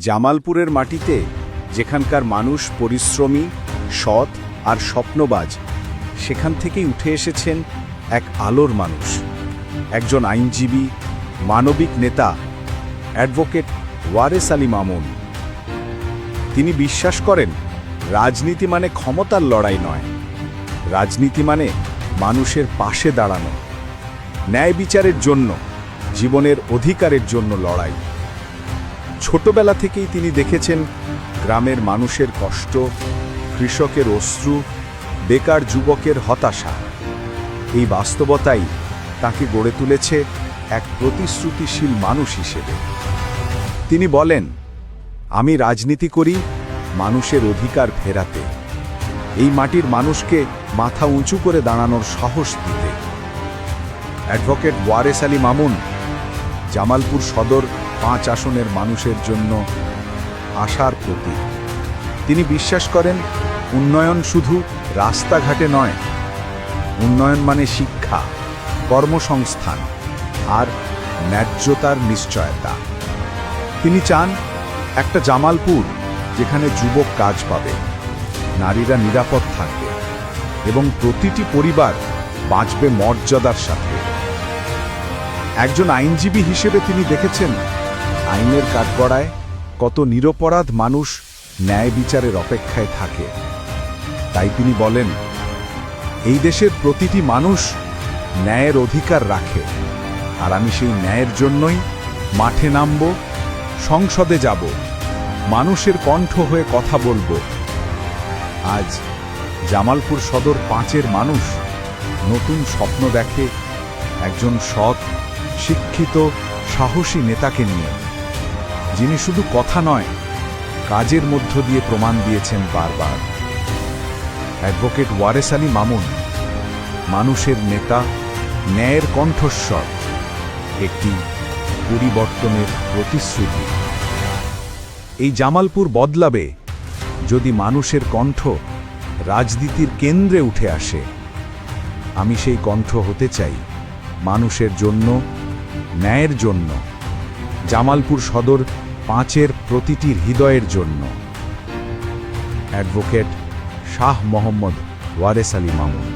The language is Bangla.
জামালপুরের মাটিতে যেখানকার মানুষ পরিশ্রমী, সৎ আর স্বপ্নবাজ, সেখান থেকেই উঠে এসেছেন এক আলোর মানুষ, একজন আইনজীবী, মানবিক নেতা, অ্যাডভোকেট ওয়ারেস আলী মামুন। তিনি বিশ্বাস করেন, রাজনীতি মানে ক্ষমতার লড়াই নয়, রাজনীতি মানে মানুষের পাশে দাঁড়ানো, ন্যায় বিচারের জন্য, জীবনের অধিকারের জন্য লড়াই। ছোটবেলা থেকেই তিনি দেখেছেন গ্রামের মানুষের কষ্ট, কৃষকের অশ্রু, বেকার যুবকের হতাশা। এই বাস্তবতাই তাকে গড়ে তুলেছে এক প্রতিশ্রুতিশীল মানুষ হিসেবে। তিনি বলেন, আমি রাজনীতি করি মানুষের অধিকার ফেরাতে, এই মাটির মানুষকে মাথা উঁচু করে দাঁড়ানোর সাহস দিতে। অ্যাডভোকেট ওয়ারেস আলী মামুন জামালপুর সদর 5 আসনের মানুষের জন্য আশার প্রতীক। তিনি বিশ্বাস করেন, উন্নয়ন শুধু রাস্তাঘাটে নয়, উন্নয়ন মানে শিক্ষা, কর্মসংস্থান আর ন্যায্যতার নিশ্চয়তা। তিনি চান একটা জামালপুর যেখানে যুবক কাজ পাবে, নারীরা নিরাপদ থাকবে এবং প্রতিটি পরিবার বাঁচবে মর্যাদার সাথে। একজন আইনজীবী হিসেবে তিনি দেখেছেন আইনের কাঠগড়ায় কত নিরপরাধ মানুষ ন্যায় বিচারের অপেক্ষায় থাকে। তাই তিনি বলেন, এই দেশের প্রতিটি মানুষ ন্যায়ের অধিকার রাখে, আর আমি সেই ন্যায়ের জন্যই মাঠে নামব, সংসদে যাব, মানুষের কণ্ঠ হয়ে কথা বলবো। আজ জামালপুর সদর 5-এর মানুষ নতুন স্বপ্ন দেখে, একজন সৎ, শিক্ষিত, সাহসী নেতাকে নিয়ে, যিনি শুধু কথা নয়, কাজের মধ্য দিয়ে প্রমাণ দিয়েছেন বারবার। অ্যাডভোকেট ওয়ারেস আলী মামুন মানুষের নেতা, ন্যায়ের কণ্ঠস্বর, একটি পরিবর্তনের প্রতিশ্রুতি। এই জামালপুর বদলাবে যদি মানুষের কণ্ঠ রাজনীতির কেন্দ্রে উঠে আসে। আমি সেই কণ্ঠ হতে চাই, মানুষের জন্য, ন্যায়ের জন্য, জামালপুর সদর 5-এর প্রতিটি হৃদয়ের জন্য। অ্যাডভোকেট শাহ মোহাম্মদ ওয়ারেস আলী মামুন।